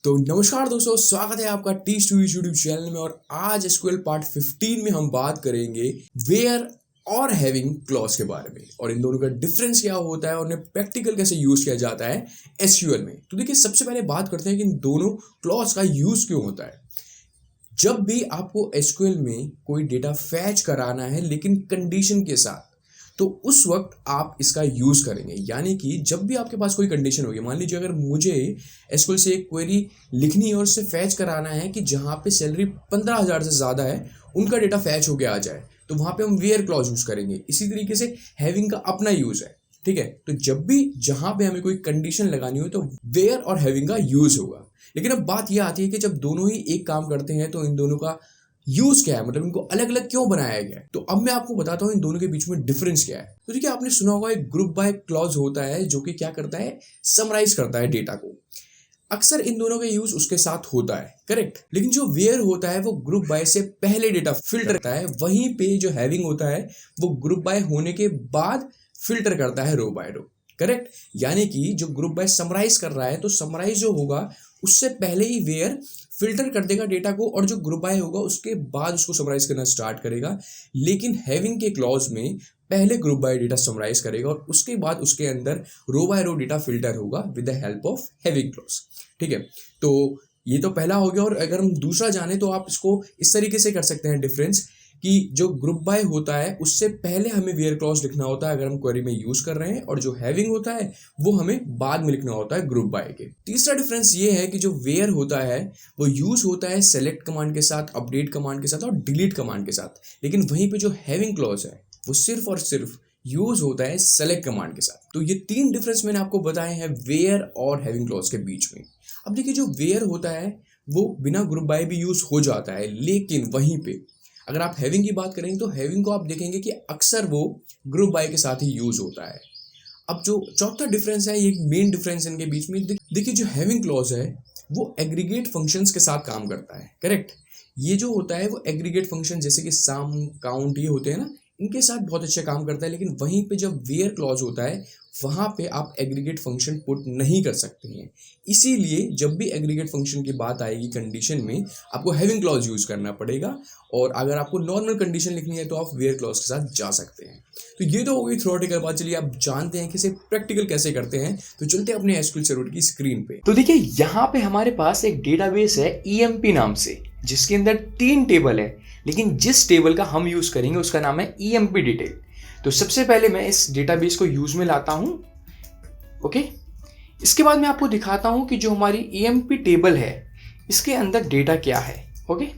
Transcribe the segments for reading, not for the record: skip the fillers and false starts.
तो नमस्कार दोस्तों, स्वागत है आपका टी स्टूडियो यूट्यूब चैनल में। और आज एसक्यूएल पार्ट 15 में हम बात करेंगे वेयर और हैविंग क्लॉज के बारे में और इन दोनों का डिफरेंस क्या होता है और उन्हें प्रैक्टिकल कैसे यूज किया जाता है एसक्यूएल में। तो देखिए, सबसे पहले बात करते हैं कि इन दोनों क्लॉज का यूज क्यों होता है। जब भी आपको एसक्यूएल में कोई डेटा फैच कराना है लेकिन कंडीशन के साथ, तो उस वक्त आप इसका यूज करेंगे। यानी कि जब भी आपके पास कोई कंडीशन होगी, मान लीजिए अगर मुझे एसक्यूएल से एक क्वेरी लिखनी है और उससे फैच कराना है कि जहां पे सैलरी 15,000 से ज़्यादा है उनका डेटा फैच होके आ जाए, तो वहां पे हम वेयर क्लॉज यूज करेंगे। इसी तरीके से हैविंग का अपना यूज है, ठीक है। तो जब भी जहां पे हमें कोई कंडीशन लगानी हो तो वेयर और हैविंग का यूज होगा। लेकिन अब बात यह आती है कि जब दोनों ही एक काम करते हैं तो इन दोनों का यूज क्या है, मतलब इनको अलग अलग क्यों बनाया गया है। तो अब मैं आपको बताता हूं इन दोनों के बीच में डिफरेंस क्या है। तो देखिए, आपने सुना होगा एक ग्रुप बाय क्लॉज होता है जो कि क्या करता है, समराइज करता है डेटा को। अक्सर इन दोनों का यूज उसके साथ होता है, करेक्ट। लेकिन जो वेयर होता है वो ग्रुप बाय से पहले डेटा फिल्टर करता है। वहीं पे जो हैविंग होता है वो ग्रुप बाय होने के बाद फिल्टर करता है रो बाय रो, करेक्ट। यानी कि जो ग्रुप बाय समराइज कर रहा है तो समराइज जो होगा उससे पहले ही वेयर फिल्टर कर देगा डेटा को, और जो ग्रुप बाय होगा उसके बाद उसको समराइज करना स्टार्ट करेगा। लेकिन हैविंग के क्लॉज में पहले ग्रुप बाय डेटा समराइज करेगा और उसके बाद उसके अंदर रो बाय रो डेटा फिल्टर होगा with the help of having clause, ठीक है। तो ये तो पहला हो गया। और अगर हम दूसरा जाने तो आप इसको इस तरीके से कर सकते हैं डिफरेंस कि जो ग्रुप बाय होता है उससे पहले हमें वेयर क्लॉज लिखना होता है अगर हम क्वेरी में यूज कर रहे हैं, और जो हैविंग होता है वो हमें बाद में लिखना होता है ग्रुप बाय के। तीसरा डिफरेंस ये है कि जो वेयर होता है वो यूज होता है सेलेक्ट कमांड के साथ, अपडेट कमांड के साथ और डिलीट कमांड के साथ। लेकिन वहीं पे जो हैविंग क्लॉज है वो सिर्फ और सिर्फ यूज होता है सेलेक्ट कमांड के साथ। तो ये तीन डिफरेंस मैंने आपको बताए हैं वेयर और हैविंग क्लॉज के बीच में। अब देखिए, जो वेयर होता है वो बिना ग्रुप बाय भी यूज हो जाता है, लेकिन वहीं पे अगर आप हैविंग की बात करें तो हैविंग को आप देखेंगे कि अक्सर वो ग्रुप बाय के साथ ही यूज होता है। अब जो चौथा डिफरेंस है, ये मेन डिफरेंस इनके बीच में, देखिए जो हैविंग क्लॉज है वो एग्रीगेट फंक्शंस के साथ काम करता है, करेक्ट। ये जो होता है वो एग्रीगेट फंक्शन जैसे कि सम, काउंट, ये होते हैं ना, इनके साथ बहुत अच्छा काम करता है। लेकिन वहीं पे जब वेयर क्लॉज होता है वहां पे आप एग्रीगेट फंक्शन पुट नहीं कर सकते हैं। इसीलिए जब भी एग्रीगेट फंक्शन की बात आएगी कंडीशन में, आपको हैविंग क्लॉज यूज करना पड़ेगा। और अगर आपको नॉर्मल कंडीशन लिखनी है तो आप वेयर क्लॉज के साथ जा सकते हैं। तो ये तो हो गई थ्योरेटिकल बात। चलिए आप जानते हैं कि इसे प्रैक्टिकल कैसे करते हैं। तो चलते हैं अपने एसक्यूएल सर्वर की स्क्रीन पे। तो देखिए, यहाँ पे हमारे पास एक डेटाबेस है EMP नाम से, जिसके अंदर 3 टेबल है। लेकिन जिस टेबल का हम यूज करेंगे उसका नाम है EMP डिटेल। तो सबसे पहले मैं इस डेटाबेस को यूज में लाता हूं, ओके। इसके बाद मैं आपको दिखाता हूं कि जो हमारी EMP टेबल है इसके अंदर डेटा क्या है, ओके।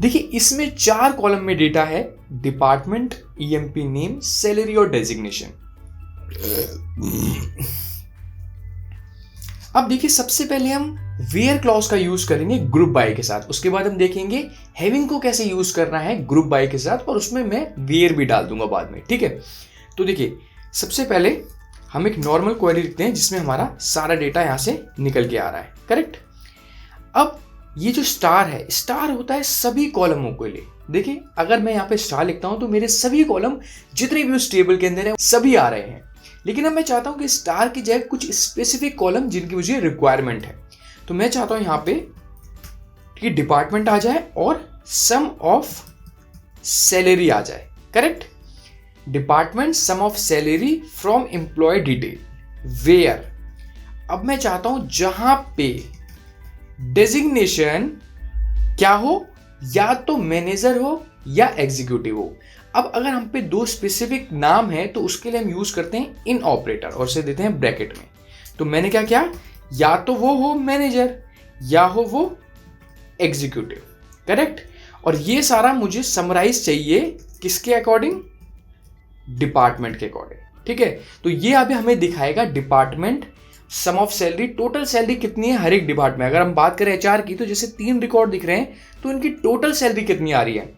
देखिए, इसमें 4 कॉलम में डेटा है: डिपार्टमेंट, EMP नेम, सैलरी और डेजिग्नेशन। अब देखिए, सबसे पहले हम वेयर क्लॉज का यूज करेंगे ग्रुप बाय के साथ। उसके बाद हम देखेंगे हैविंग को कैसे यूज करना है ग्रुप बाय के साथ, और उसमें मैं वेयर भी डाल दूंगा बाद में, ठीक है। तो देखिए, सबसे पहले हम एक नॉर्मल क्वेरी लिखते हैं जिसमें हमारा सारा डेटा यहां से निकल के आ रहा है, करेक्ट। अब ये जो स्टार है, स्टार होता है सभी कॉलमों के लिए। देखिए, अगर मैं यहाँ पे स्टार लिखता हूं तो मेरे सभी कॉलम जितने भी उस टेबल के अंदर है सभी आ रहे हैं। लेकिन अब मैं चाहता हूं कि स्टार की जगह कुछ स्पेसिफिक कॉलम जिनकी मुझे रिक्वायरमेंट है। तो मैं चाहता हूं यहां पे कि डिपार्टमेंट आ जाए और सम ऑफ सैलरी आ जाए, correct. Department, sum of salary from employee detail, where. अब मैं चाहता हूं जहां पे डेजिग्नेशन क्या हो, या तो मैनेजर हो या एग्जीक्यूटिव हो। अब अगर हम पे 2 स्पेसिफिक नाम है तो उसके लिए हम यूज करते हैं इन ऑपरेटर और से देते हैं ब्रैकेट में। तो मैंने क्या किया, या तो वो हो मैनेजर या हो वो एग्जीक्यूटिव, करेक्ट। और ये सारा मुझे समराइज चाहिए किसके अकॉर्डिंग, डिपार्टमेंट के अकॉर्डिंग, ठीक है। तो ये अभी हमें दिखाएगा department, sum of salary, total salary कितनी है हर एक डिपार्टमेंट। अगर हम बात करें HR की तो जैसे 3 रिकॉर्ड दिख रहे हैं तो इनकी टोटल सैलरी कितनी आ रही है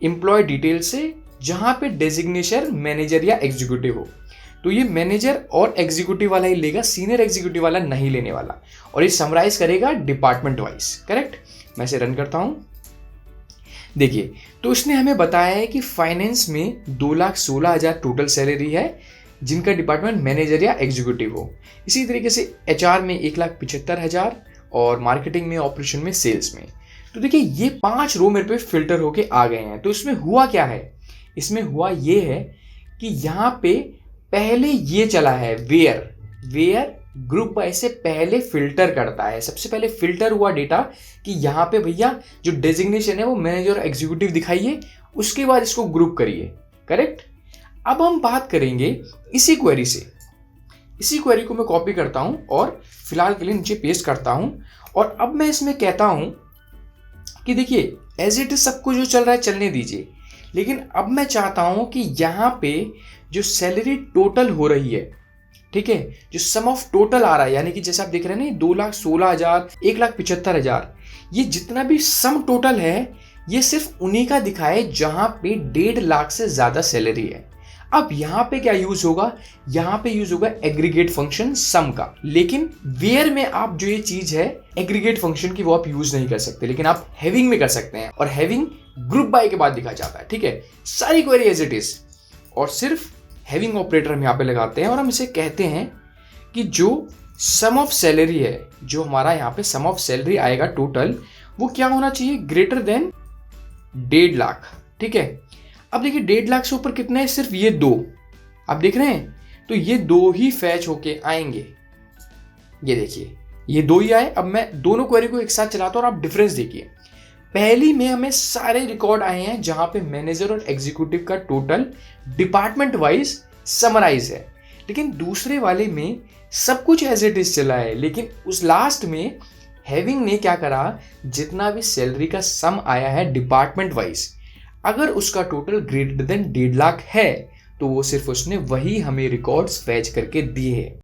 एम्प्लॉय डिटेल से, जहां पे डेजिग्नेशन मैनेजर या एग्जीक्यूटिव हो। तो ये मैनेजर और एग्जीक्यूटिव वाला ही लेगा, सीनियर एग्जीक्यूटिव वाला नहीं लेने वाला, और ये समराइज करेगा डिपार्टमेंट वाइज, करेक्ट। मैं इसे रन करता हूं। देखिए, तो इसने हमें बताया है कि फाइनेंस में 2,16,000 टोटल सैलरी है, जिनका डिपार्टमेंट मैनेजर या एग्जीक्यूटिव हो। इसी तरीके से HR में 1,75,000 और मार्केटिंग में, ऑपरेशन में, सेल्स में। तो देखिए ये 5 रो मेरे पे फिल्टर होके आ गए हैं। तो इसमें हुआ क्या है, इसमें हुआ ये है कि यहाँ पे पहले ये चला है वेयर ग्रुप बाय से पहले फिल्टर करता है। सबसे पहले फिल्टर हुआ डेटा कि यहाँ पे भैया जो डेजिग्नेशन है वो मैनेजर और एग्जीक्यूटिव दिखाइए, उसके बाद इसको ग्रुप करिए। करेक्ट। अब हम बात करेंगे इसी क्वेरी से। इसी क्वेरी को मैं कॉपी करता हूं और फिलहाल के लिए नीचे पेस्ट करता हूं और अब मैं इसमें कहता हूं कि देखिए एज इट इज सब कुछ जो चल रहा है चलने दीजिए, लेकिन अब मैं चाहता हूं कि यहाँ पे जो सैलरी टोटल हो रही है, ठीक है, जो सम ऑफ टोटल आ रहा है, यानी कि जैसे आप देख रहे हैं ना 2,16,000, 1,75,000, ये जितना भी सम टोटल है ये सिर्फ उन्हीं का दिखाए जहां पे 1.5 लाख से ज्यादा सैलरी है। अब यहाँ पे क्या यूज होगा, यहाँ पे यूज होगा एग्रीगेट फंक्शन सम का। लेकिन वेयर में आप जो ये चीज है एग्रीगेट फंक्शन की वो आप यूज नहीं कर सकते, लेकिन आप हैविंग में कर सकते हैं और हैविंग ग्रुप बाय के बाद लिखा जाता है। ठीक है, सारी क्वेरी एज इट इज और सिर्फ हैविंग ऑपरेटर हम यहाँ पे लगाते हैं और हम इसे कहते हैं कि जो सम ऑफ सैलरी है, जो हमारा यहाँ पे सम ऑफ सैलरी आएगा टोटल, वो क्या होना चाहिए, ग्रेटर देन 1.5 लाख। ठीक है, अब देखिए 1.5 लाख से ऊपर कितना है, सिर्फ ये 2 आप देख रहे हैं, तो ये 2 ही फैच होके आएंगे। ये देखिए ये 2 ही आए। अब मैं दोनों क्वेरी को एक साथ चलाता हूं और आप डिफरेंस देखिए। पहली में हमें सारे रिकॉर्ड आए हैं जहां पे मैनेजर और एग्जीक्यूटिव का टोटल डिपार्टमेंट वाइज समराइज है, लेकिन दूसरे वाले में सब कुछ एज इट इज चला है, लेकिन उस लास्ट में हैविंग ने क्या करा, जितना भी सैलरी का सम आया है डिपार्टमेंट वाइज, अगर उसका टोटल ग्रेटर देन 1.5 लाख है तो वो सिर्फ उसने वही हमें रिकॉर्ड्स फैच करके दिए हैं।